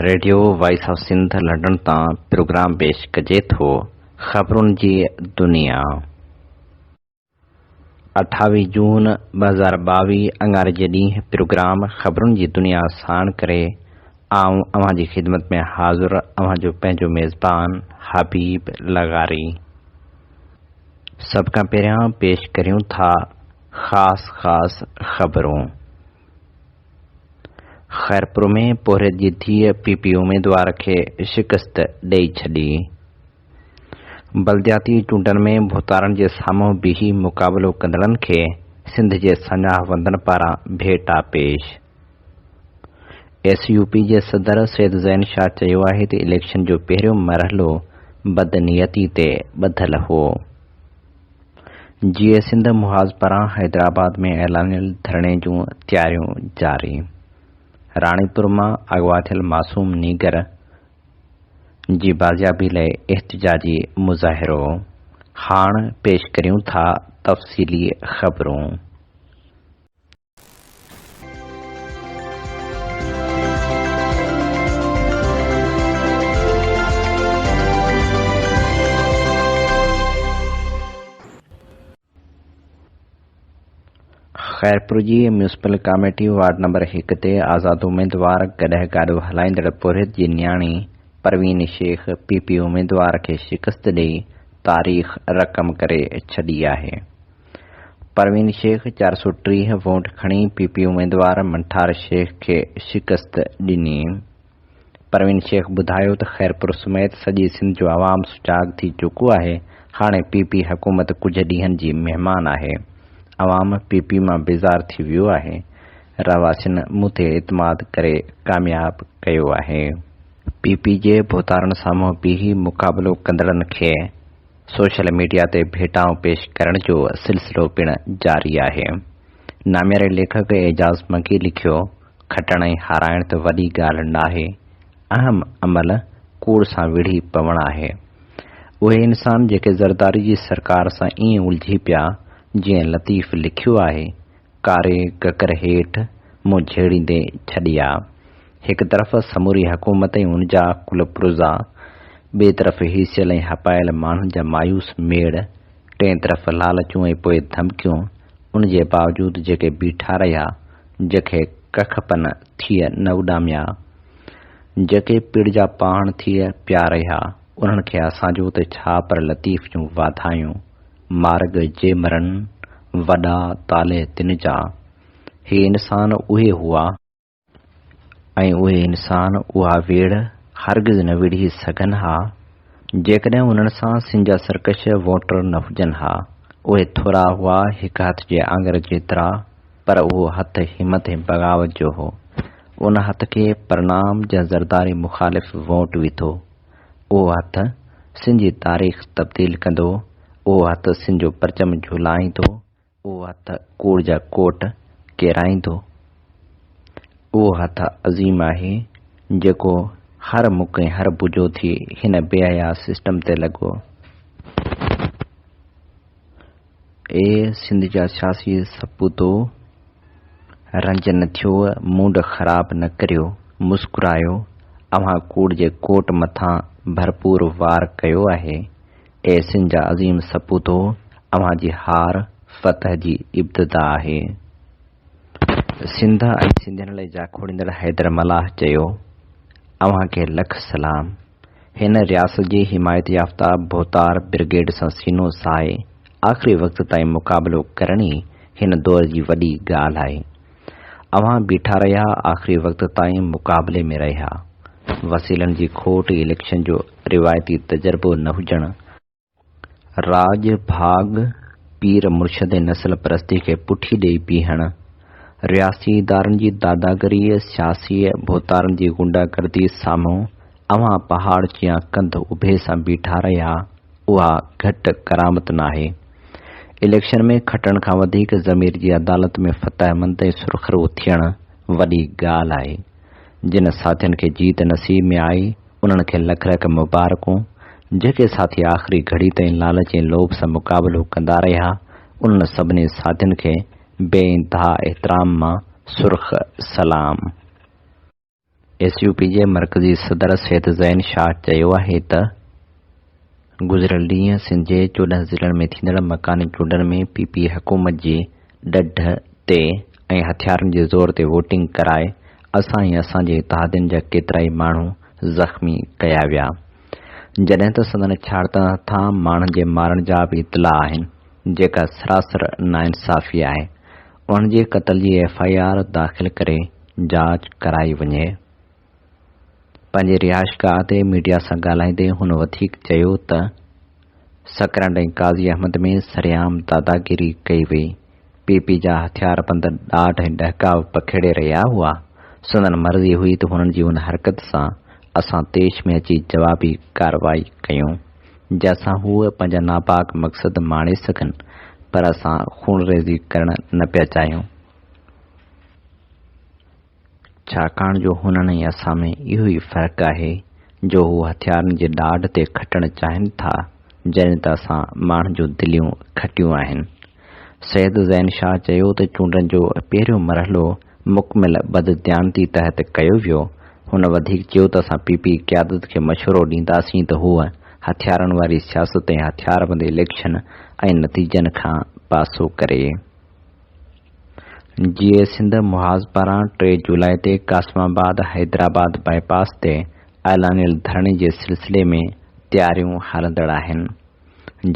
Radio voice of Sindh London तां programme पेश कजे थो ख़बरुनि जी दुनिया। 28 जून 2022 अंगारे जे ॾींहुं प्रोग्राम ख़बरुनि जी दुनिया साण करे आऊं अव्हां जी ख़िदमत में हाज़िर अव्हां जो पंहिंजो मेज़बान हबीब लगारी। सभ खां पहिरियां पेश करियूं था ख़ासि ख़बरूं। ख़ैरपुर में पोहरे जी धीअ पीपी उम्मीदवार खे शिकस्त ॾेई छॾी। बल्दियाती चूंडनि में भोतारनि जे साम्हूं बीही मुक़ाबिलो कंदड़नि खे सिंध जे सञाहवंदड़ पारां भेटा पेश। SUP जे सदर सैद ज़ैन शाह चयो आहे त इलेक्शन जो पहिरियों मरहलो बदनीयती ते ॿधल हो। GA सिंध मुहाज़ पारां हैदराबाद में ऐलानियल धरणे जूं तयारियूं जारी। राणीपुर मां अगवा थियल मासूम नीगर जी बाज़ियाबी लाइ एहतिजाजी मुज़ाहिरो। हाणे पेश करियूं था तफ़सीली ख़बरूं। ख़ैरपुर जी म्यूनिसिपल कमेटी वार्ड नंबर 1 ते आज़ाद उम्मीदवार गॾह गाॾो हलाईंदड़ पुरहित जी न्याणी परवीन शेख पीपी उम्मीदवार खे शिकस्त ॾेई तारीख़ रक़म करे छॾी आहे। परवीन शेख 430 वोट खणी पीपी उम्मीदवार मंठार शेख खे शिकस्त ॾिनी। परवीन शेख ॿुधायो त ख़ैरपुर समेत सॼी सिंध जो आवाम सुजाॻ थी चुको आहे। हाणे पीपी हुकूमत कुझु ॾींहनि जी महिमान आहे। अवाम पीपी मां बेज़ार थी वियो आहे। रहवासियुनि मूं ते एतमाद करे कामयाब कयो आहे। पीपी जे भोतारनि साम्हूं बीही मुक़ाबिलो कंदड़नि खे सोशल मीडिया ते भेटाऊं पेश करण जो सिलसिलो पिणु जारी आहे। नामियारे लेखक एजाज़ मकी लिखियो, खटण ऐं हाराइण त वॾी ॻाल्हि नाहे, अहम अमल कूड़ सां विढ़ी पवणु आहे। उहे इंसान जेके ज़रदारी जी सरकार सां ईअं उलझी पिया जीअं लतीफ़ लिखियो आहे, कारे ककर हेठि मूं झेड़ींदे छॾिया। हिकु तरफ़ समूरी हुकूमत ऐं उन जा कुलपुर्ज़ा, ॿिए तरफ़ हिसियल ऐं हपायल माण्हुनि जा मायूस मेड़, टे तरफ़ लालचूं ऐं पोइ धमकियूं, उन जे बावजूदि जेके बीठा रहिया, जंहिंखे कखपन थिए न उॾामिया, जेके पिड़ जा पाण थिए पिया रहिया, उन्हनि खे असांजो त छा पर लतीफ़ जूं वाधायूं। मार्ग जे मरन वॾा ताले तिन जा। हे इंसान उहे हुआ ऐं उहे इंसान उहा वेड़ हरगिज़ न विढ़ी सघनि हा जेकॾहिं उन्हनि सां सिंजा सरकश वोटर न हुजनि हा। उहे थोरा हुआ हिकु हथ जे आंगर जेतिरा, पर उहो हथ हिम्मत ऐं बग़ावत जो हो। उन हथ खे परनाम जा ज़रदारी मुख़ालिफ़ वोट विधो। उहो हथ सिंध जी तारीख़ तब्दील कंदो। उहो हथ सिंध जो परचम झुलाईंदो। उहो हथ कूड़ जा कोट केराईंदो। उहो हथ अज़ीम आहे जेको हर मुक ऐं हर बुजो थी हिन बेहया सिस्टम ते लॻो। ए सिंध जा सियासी सपूतो, रंज न थियो, मूड ख़राब न करियो, मुस्कुरायो। अव्हां कूड़ जे कोट मथां भरपूर वार कयो आहे। ए सिंध जा अज़ीम सपूतो, अव्हां जी हार फतह जी इब्तिदा आहे। सिंध ऐं सिंधियुनि लाइ जाखोड़ींदड़ हैदर मलाह चयो, अव्हां खे लख सलाम। हिन रियासत जी हिमायत याफ़्ता भोतार ब्रिगेड सां सीनो साए आख़िरी वक़्त ताईं मुक़ाबिलो करणी हिन दौर जी वॾी ॻाल्हि आहे। अव्हां बीठा रहिया, आख़िरी वक़्त ताईं मुक़ाबले में रहिया। वसीलनि जी खोट, इलेक्शन जो रिवायती तजुर्बो न हुजणु, राज भाग, पीर मुर्शद ऐं नस्ल परस्ती खे पुठी ॾेई बीहण, रियासी इदारनि जी दादागिरी, सियासी भोतारनि जी गुंडागर्दी साम्हूं अव्हां पहाड़ चियां कंध उभे सां बीठा रहिया, उहा घटि करामत नाहे। इलेक्शन में खटण खां वधीक ज़मीर जी अदालत में फ़तहमंद ऐं सुरख़रू थियण वॾी ॻाल्हि आहे। जिन साथियुनि खे जीत नसीब में आई, उन्हनि खे लख लख मुबारकूं। जेके साथी आख़िरी घड़ी ताईं लालच ऐं लोभ सां मुक़ाबिलो कंदा रहिया, उन्हनि सभिनी साथियुनि खे बेइंतहा एहतराम मां सुर्ख़ सलाम। SUP जे मरकज़ी सदर सैयद ज़ैन शाह चयो आहे त गुज़िरियल ॾींहुं सिंध जे 14 ज़िलनि में थींदड़ मकानी चूंडनि में PP हुकूमत जी ॾढ ते ऐं हथियारनि जे ज़ोर ते वोटिंग कराए असां ऐं असांजे इत्तेहादियुनि जा केतिरा ई माण्हू ज़ख़्मी कया विया, जॾहिं त संदन 46 माण्हुनि जे मारण जा बि इतला आहिनि, जेका सरासर नाइंसाफ़ी आहे। उन्हनि जे क़त्ल जी FIR दाख़िल करे जांच कराई वञे। पंहिंजे रिहाइशगाह ते मीडिया सां ॻाल्हाईंदे हुन वधीक चयो त सकरंड ऐं काज़ी अहमद में सरेआम दादागिरी कई वई। PP जा हथियारबंद ॾाढ ऐं ॾहकाव पखेड़े रहिया हुआ। संदन मर्ज़ी हुई त हुननि जी उन हरकत सां असां तेश में अची जवाबी कार्रवाई कयूं, जंहिंसां हूअ पंहिंजा नापाक मक़सद माणे सघनि, पर असां खूनरेज़ी करण न पिया चाहियूं, छाकाणि जो हुननि ऐं असां में इहो ई फ़र्क़ु आहे जो हू हथियारनि जे ॾाढ ते खटणु चाहिनि था, जॾहिं त असां माण्हुनि जूं दिलियूं खटियूं आहिनि। सैयद ज़ैन शाह चयो त चूंडनि जो पहिरियों मरहलो मुकमिल बददियानती तहत कयो वियो। हुन वधीक चयो त असां PP क़यादत खे मशवरो ॾींदासीं त हूअ हथियारनि वारी सियासत ऐं हथियारबंद इलेक्शन ऐं नतीजनि खां पासो करे। GA सिंध मुहाज़ पारां 3 जुलाई ते कासिमाबाद हैदराबाद बाईपास ते ऐलानियल धरणे जे सिलसिले में तयारियूं हलंदड़ आहिनि,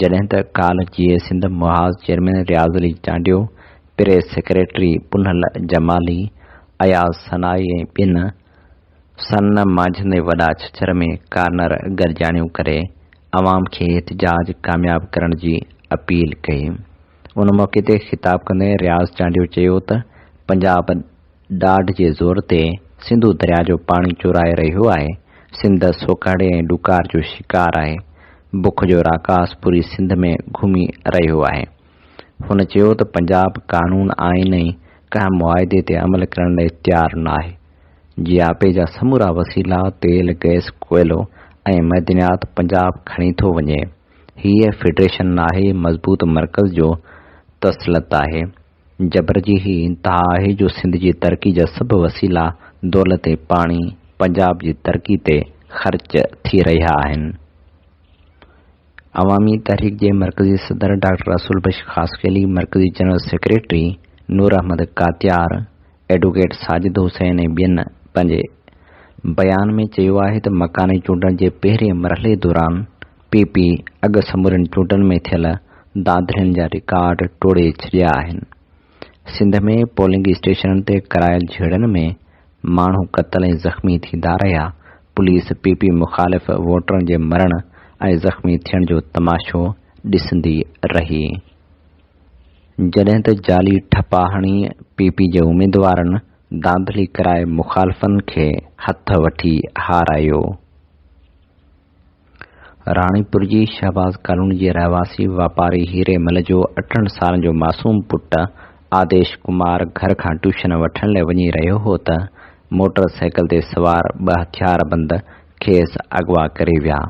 जॾहिं त काल्ह GA सिंध मुहाज़ चेयरमैन रियाज़ अली चांडियो, प्रेस सेक्रेटरी पुनहल जमाली, अयाज़ सनाई ऐं ॿिनि सन मांझंदे वॾा छछर में कार्नर गॾिजाणियूं करे अवाम खे एहतिजाज कामयाब करण जी अपील कई। उन मौक़े ते ख़िताब कंदे रियाज़ चांडियो चयो त पंजाब ॾाढ जे ज़ोर ते सिंधु दरिया जो पाणी चोराए रहियो आहे। सिंध सोकाड़े ऐं ॾुकार जो शिकार आहे। बुख जो राकास पूरी सिंध में घुमी रहियो आहे। हुन चयो त पंजाब कानून आइन ऐं कंहिं मुआइदे ते अमल करण लाइ तयारु न आहे। जियापे जा समूरा वसीला तेल, गैस, कोयलो ऐं मदनियात पंजाब खणी थो वञे। हीअ फेडरेशन नाहे, मज़बूत मर्कज़ जो तसलत आहे। जबर जी ही इंतहा आहे जो सिंध जी तरक़ी जा सभु वसीला दौलत ऐं पाणी पंजाब जी तरक़ी ते ख़र्च थी रहिया आहिनि। अवामी तहरीक जे मरकज़ी सदर डॉक्टर रसूल बख्श ख़ासकेली, मरकज़ी जनरल सेक्रेटरी नूर अहमद कातियार, एडवोकेट साजिद हुसैन ऐं ॿियनि पंहिंजे बयान में चयो आहे त मकानी चूंडनि जे पहिरें मरहले दौरान PP अॻु समूरनि चूंडनि में थियल दाख़िलनि जा रिकॉर्ड टोड़े छॾिया आहिनि। सिंध में पोलिंग स्टेशननि ते करायल झेड़नि में माण्हू क़त्ल ऐं ज़ख़्मी थींदा रहिया। पुलिस PP मुख़ालिफ़ वोटरनि जे मरण ऐं ज़ख़्मी थियण जो तमाशो ॾिसंदी रही, जॾहिं त जाली ठपा हणी PP जे उमेदवारनि दांधली कराए मुख़ालिफ़नि खे हथ वठी हारायो। राणीपुर जी शहबाज़ कॉलोनी जे रहवासी वापारी हीरेमल जो 8 सालनि जो मासूम पुटु आदेश कुमार घर खां ट्यूशन वठण लाइ वञी रहियो हो त मोटर साइकिल ते सवार 2 हथियारबंद खेसि अगवा करे विया।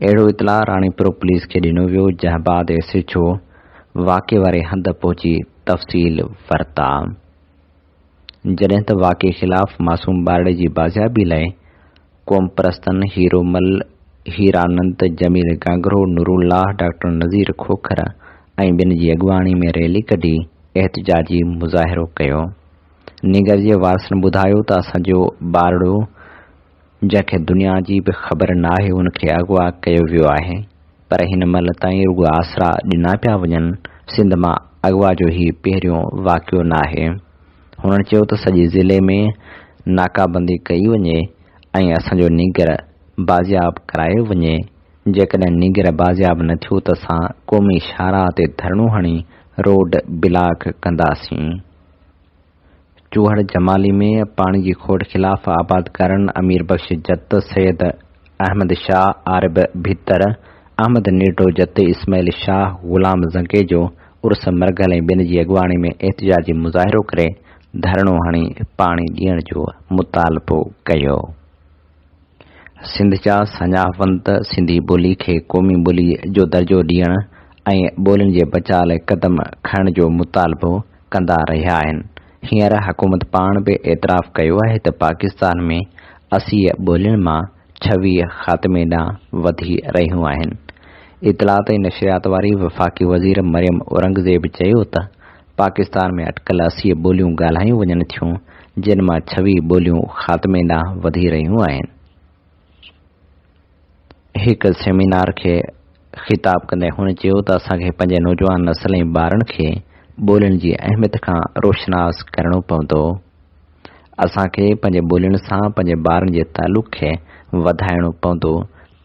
अहिड़ो इतला राणीपुर पुलिस खे ॾिनो वियो, जंहिं बाद SHO वाक़े वारे हंधि पहुची तफ़सील वरिता, जॾहिं त वाक़े ख़िलाफ़ मासूम ॿारड़े जी बाज़ियाबी लाइ क़ौम परस्तनि हीरोमल, हीरानंद, जमील गांगरो, नूरुल्लाह, डॉक्टर नज़ीर खोखर ऐं ॿिनि जी अॻुवाणी में रैली कढी एहतिजाजी मुज़ाहिरो कयो। निगर जे वारसनि ॿुधायो त असांजो ॿारड़ो, जंहिंखे दुनिया जी बि ख़बर नाहे, उनखे अगवा कयो वियो आहे, पर हिन महिल ताईं रुॻो आसरा ॾिना पिया वञनि। सिंध मां अगवा जो ही पहिरियों वाक़ियो नाहे। हुननि चयो त सॼे ज़िले में नाकाबंदी कई वञे ऐं असांजो निगर बाज़ियाब करायो वञे। जेकॾहिं निगर बाज़ियाब न थियो त असां क़ौमी शाहराह ते धरणो हणी रोड ब्लॉक कंदासीं। चूहड़ जमाली में पाणी जी खोड़ ख़िलाफ़ आबादकारनि अमीर बख्श जत, सैयद अहमद शाह, आरिब भितर, अहमद नीडो जत, इस्माइल शाह, ग़ुलाम ज़ंगे जो उर्स मरगल ऐं ॿिनि जी अॻुवाणी में एहतिजाजी मुज़ाहिरो करे धरणो हणी पाणी ॾियण जो मुतालबो कयो। सिंध जा सञावंत सिंधी ॿोली खे क़ौमी ॿोली जो दर्जो ॾियण ऐं ॿोलियुनि जे बचाव लाइ क़दम खणण जो मुतालबो कंदा रहिया आहिनि। हींअर हुकूमत पाण बि एतिराफ़ कयो आहे त पाकिस्तान में 80 ॿोलियुनि मां 26 ख़ात्मे ॾांहुं वधी रहियूं आहिनि। इतलात ऐं नशरियात वारी वफ़ाक़ी वज़ीर मरियम औरंगज़ेब चयो त पाकिस्तान में अटकल 80 ॿोलियूं ॻाल्हायूं वञनि थियूं, जिन मां 26 ॿोलियूं ख़ात्मे ॾांहुं वधी रहियूं आहिनि। हिक सेमिनार खे ख़िताब कंदे हुन चयो त असांखे पंहिंजे नौजवान नस्ल ऐं ॿारनि खे ॿोलियुनि जी अहमियत खां रोशनास करणो पवंदो। असांखे पंहिंजे ॿोलियुनि सां पंहिंजे ॿारनि जे तालुक़ खे वधाइणो पवंदो,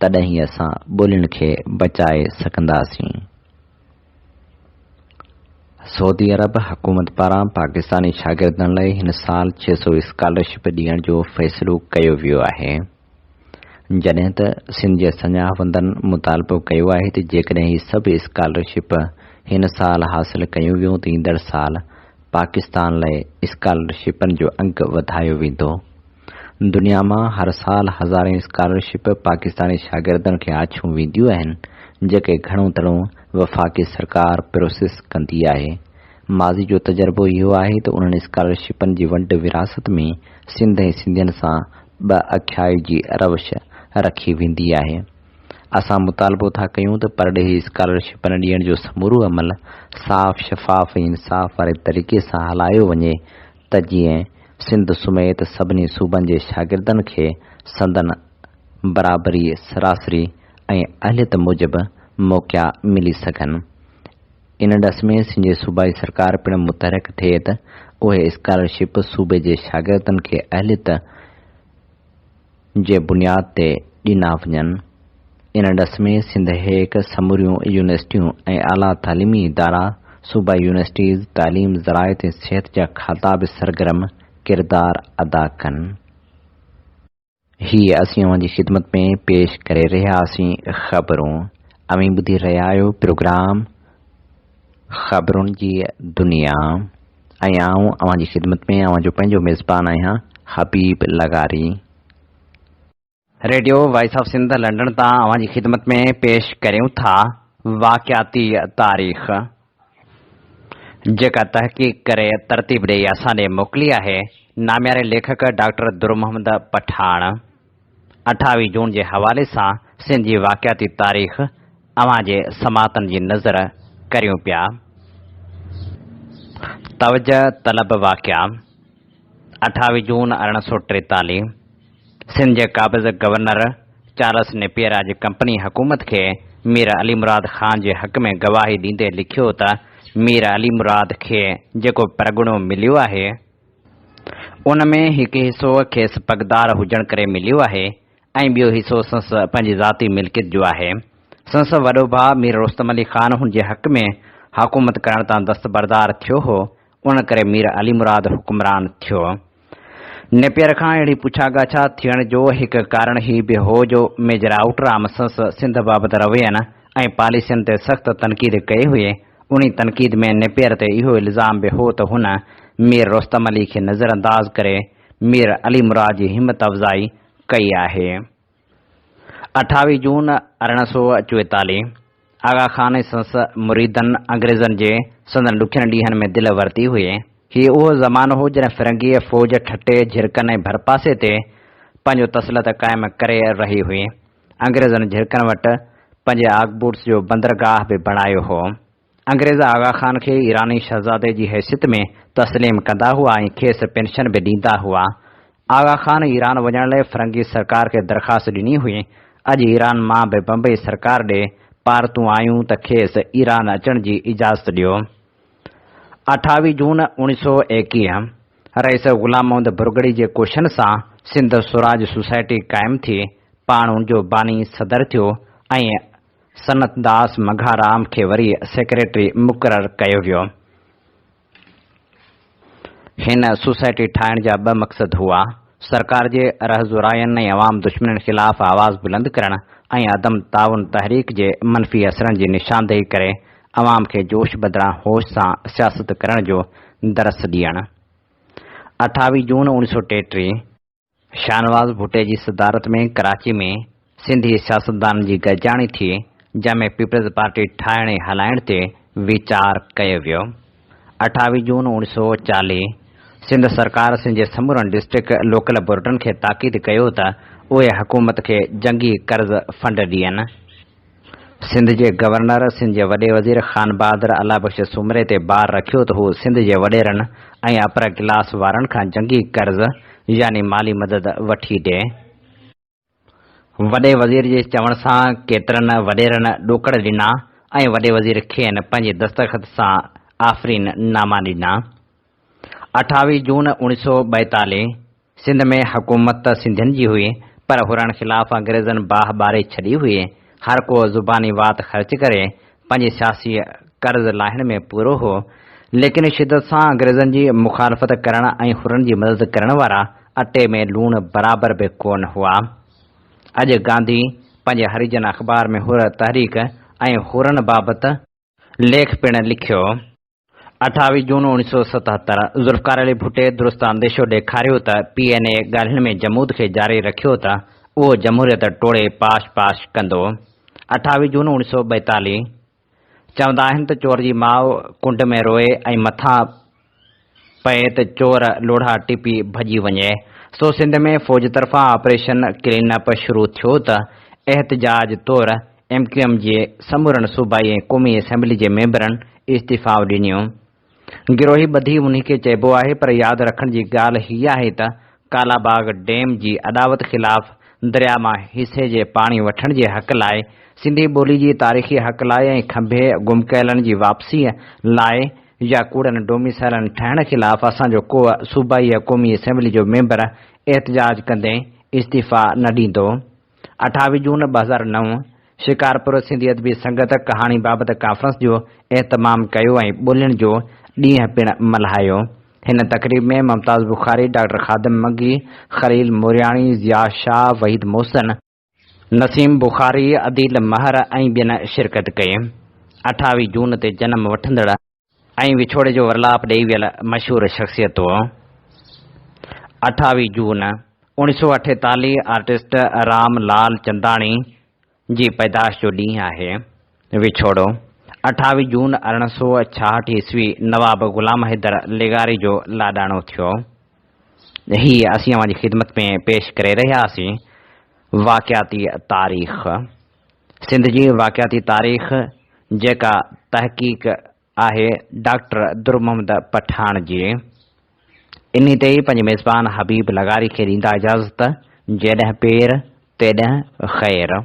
तॾहिं ई असां ॿोलियुनि खे बचाए सघंदासीं। सऊदी अरब हुकूमत पारां पाकिस्तानी शागिर्दनि लाइ हिन साल 600 स्कॉलरशिप ॾियण जो फ़ैसिलो कयो वियो आहे, जॾहिं त सिंध जे सञावंदनि मुतालबो कयो आहे त जेकॾहिं ही सभु स्कॉलरशिप हिन साल हासिल कयूं वियूं त ईंदड़ साल पाकिस्तान लाइ स्कॉलरशिपनि जो अंक वधायो वेंदो। दुनिया मां हर साल हज़ारें स्कॉलरशिप पाकिस्तानी शागिर्दनि खे आछियूं वेंदियूं आहिनि, जेके घणो तणो वफ़ाक़ी सरकार प्रोसेस कंदी आहे। माज़ी जो तजुर्बो इहो आहे त उन्हनि स्कॉलरशिपनि जी वंड विरासत में सिंध ऐं सिंधियुनि सां ॿ अख्याई जी रवश रखी वेंदी आहे। असां मुतालबो था कयूं त परॾेही स्कॉलरशिपनि ॾियण जो समूरो अमल साफ़ शफ़ाफ़ ऐं इंसाफ़ वारे तरीक़े सां हलायो वञे त जीअं सिंध समेत सभिनी सूबनि जे शागिर्दनि खे संदन बराबरी, सरासरी ऐं अहलियत मूजिबि मौक़िया मिली सघनि। इन ॾस में सिंध जी सूबाई सरकार पिणु मुतहरिक थिए त उहे स्कॉलरशिप सूबे जे शागिर्दनि खे अहलियत जे बुनियाद ते ॾिना वञनि। इन ॾस में सिंध हेक समूरियूं यूनिवर्सिटियूं ऐं आला तालीमी इदारा, सूबाई यूनिवर्सिटीज़, तालीम, ज़रायत ऐं सिहत जा खाता बि सरगर्म किरदार अदा कनि। हीअ असीं अव्हां जी ख़िदमत में पेश करे रहियासीं ख़बरूं। अव्हीं ॿुधी रहिया आहियो प्रोग्राम ख़बरुनि जी दुनिया ऐं आऊं अव्हां जी ख़िदमत में अव्हां जो पंहिंजो मेज़बान आहियां Habib Lagari. Radio voice of Sindh London तां अव्हां जी ख़िदमत में पेश करियूं था वाक़ियाती तारीख़, जेका तहक़ीक़ करे तरतीब ॾेई असां ॾे मोकिली आहे नाम्यारे लेखक डॉक्टर दुर मोहम्मद पठाण। 28 जून जे हवाले सां सिंध जी वाक़ियाती तारीख़ अव्हां जे समातनि जी नज़र करियूं पिया। तवजह तलब वाक़िया 28 जून 1843 सिंध जे क़ाबिज़ गवर्नर चार्ल्स नेपियर अॼु कंपनी हुकूमत खे मीर अली मुराद ख़ान जे हक़ में गवाही ॾींदे लिखियो त मीर अली मुराद खे जेको परगि॒णो मिलियो आहे उन में हिकु हिसो खेसि पगदार हुजण करे मिलियो आहे ऐं ॿियो हिसो संस पंहिंजी ज़ाती मिल्कियत जो आहे। संस वॾो भाउ मीर रुस्तम अली ख़ान हुन जे हक़ में हुकूमत करण तां दस्तबरदार थियो हो, उन करे मीर अली मुराद हुकुमरान थियो। नेपियर खां अहिड़ी पुछागाछा थियण जो हिकु कारण ही बि हो जो मेजर आउटराम संस सिंध बाबति रवैयनि ऐं पॉलिसियुनि ते सख़्त तनक़ीद कई हुई। उन तनक़ीद में नेपियर ते इहो इल्ज़ाम बि हो त हुन मीर रुस्तम अली खे नज़रअंदाज़ करे मीर अली मुराद जी हिमत अफ़ज़ाई कई आहे। 28 जून 1844 आगा ख़ान संस मुरीदनि अंग्रेज़नि जे संदन ॾुखियनि ॾींहनि में दिलि वरिती हुई। हीउ उहो ज़मानो हो जॾहिं फिरंगीअ फ़ौज ठटे झिरकनि ऐं भरपासे ते पंहिंजो तसलत क़ाइमु करे रही हुई। अंग्रेज़नि झिरकनि वटि पंहिंजे आगबूट्स जो बंदरगाह बि बणायो हो। अंग्रेज़ आगा ख़ान खे ईरानी शहज़ादे जी हैसियत में तस्लीम कंदा हुआ ऐं खेसि पेंशन बि ॾींदा हुआ। आगा ख़ान ईरान वञण लाइ फिरंगी सरकार खे दरख़्वास्त ॾिनी हुई। अॼु ईरान मां बि बम्बई सरकार ॾे पारतूं आयूं त खेसि ईरान अचण जी इजाज़त ॾियो। 28 जून 1921 रईस ग़ुलाम मोहम्मद बुरगड़ी जे कोशिशनि सां सिंध स्वराज सोसाइटी क़ाइमु थी। पाण उन जो बानी सदर थियो ऐं सनतदास मघाराम खे वरी सेक्रेटरी मुक़ररु कयो वियो। हिन सोसाइटी ठाहिण जा 2 मक़सद हुआ: सरकार जे रहज़ुरायनि ऐं अवाम दुश्मननि ख़िलाफ़ आवाज़ बुलंद करणु ऐं अदम ताउन तहरीक जे मनफ़ी असरनि जी निशानदेही करे अवाम खे जोश बदिरां होश सां सियासत करण जो दरस ॾियणु। 28 जून 1933 शाहनवाज़ भुट्टे जी सदारत में कराची में सिंधी सियासतदाननि जी गॾिजाणी थी, जंहिंमें पीपल्स पार्टी ठाहिण ऐं हलाइण ते वीचार कयो वियो। 28 जून 1940 सिंध सरकार सिंध जे समूरनि डिस्ट्रिक्ट लोकल बोर्डनि खे ताक़ीद कयो त उहे हुकूमत खे जंगी कर्ज़ फंड ॾियनि। सिंध जे गवर्नर सिंध जे वॾे वज़ीर ख़ान बहादुर अलाबख्श सुमरे ते बार रखियो त हू सिंध जे वॾेरनि ऐं अपर क्लास वारनि खां जंगी कर्ज़ यानी माली मदद वठी ॾिए। वॾे वज़ीर जे चवण सां केतिरनि वॾेरनि ॾोकड़ ॾिना ऐं वॾे वज़ीर खेनि पंहिंजे दस्तख़त सां आफ़रीन नामा ॾिना। 28 जून 1942 सिंध में हुकूमत सिंधियुनि जी हुई, पर हुरनि ख़िलाफ़ अंग्रेज़नि बाह ॿारे छॾी हुई। हर को ज़ुबानी वात ख़र्च करे पंहिंजे सियासी कर्ज़ लाहिण में पूरो हो, लेकिन शिदत सां अंग्रेज़नि जी मुखालफ़त करण ऐं हुरनि जी मदद करण वारा अटे में लूण बराबरि बि कोन हुआ। अॼु गांधी पंहिंजे हरिजन अख़बार में हुर तहरीक ऐं हुरनि बाबति लेख पिणु लिखियो। 28 जून 1977 ज़ुल्फ़िकार अली भुट्टे दुरुस्त अंदेशो ॾेखारियो त PNA ॻाल्हियुनि में जमूद खे जारी रखियो त उहो जमहूरियत टोड़े पाश पाश कंदो। 28 जून 1942 चवंदा आहिनि त चोर जी माउ कुंड में रोए ऐं मथां पए त चोर लोढ़ा टिपी भॼी वञे। सो सिंध में फ़ौज तरफ़ां ऑपरेशन क्लीन अप शुरू थियो त एहतजाज तौरु MQM जे समूरनि सूबाई ऐं क़ौमी असेंबली जे मेंबरनि इस्तीफ़ा ॾिनियूं। गिरोही ॿधी उन्ही खे चइबो आहे, पर यादि रखण जी ॻाल्हि हीअ आहे त कालाबाग डैम जी अदावत ख़िलाफ़ दरिया मां हिसे जे पाणी वठण जे हक़ लाइ, सिंधी ॿोली जी तारीख़ी हक़ लाइ ऐं खंभे गुम कयलनि जी वापसीअ लाइ या कूड़नि डोमिसाइलनि ठाहिण ख़िलाफ़ असांजो को सूबाई या क़ौमी असेंबली जो मेंबर एहतजाज कंदे इस्तीफ़ा न ॾींदो। 28 जून 2009 शिकारपुर सिंधी अदबी संगत कहाणी बाबति कॉन्फ्रेंस जो एहतमाम कयो ऐं ॿोलियुनि जो ॾींहुं पिणु मल्हायो। हिन तक़रीब में मुमताज़ बुखारी, डॉक्टर ख़ादिम मगी, ख़लील मोरियाणी, ज़िया शाह, वहीद मोहसिन, नसीम बुखारी, अदील महर ऐं ॿियनि शिरकत कई। 28 जून ते जनम वठंदड़ ऐं विछोड़े जो वरलाप ॾेई वियल मशहूरु शख़्सियत हो। 28 जून 1948 आर्टिस्ट राम लाल चंदाणी जी पैदाश जो ॾींहुं आहे। विछोड़ो 28 जून 1866 ईस्वी नवाब ग़ुलाम हैदर लेगारी जो लाॾाणो थियो। ही असीं अवां जी ख़िदमत में पेश करे रहियासीं वाक़ियाती तारीख़। सिंध जी वाक़ियाती तारीख़ जेका तहक़ीक़ आहे डॉक्टर दुर मोहम्मद पठान जी। इन ते ई पंहिंजे मेज़बान हबीब लगारी खे ॾींदा इजाज़त। जेॾहिं पेर तेॾहिं ख़ैर।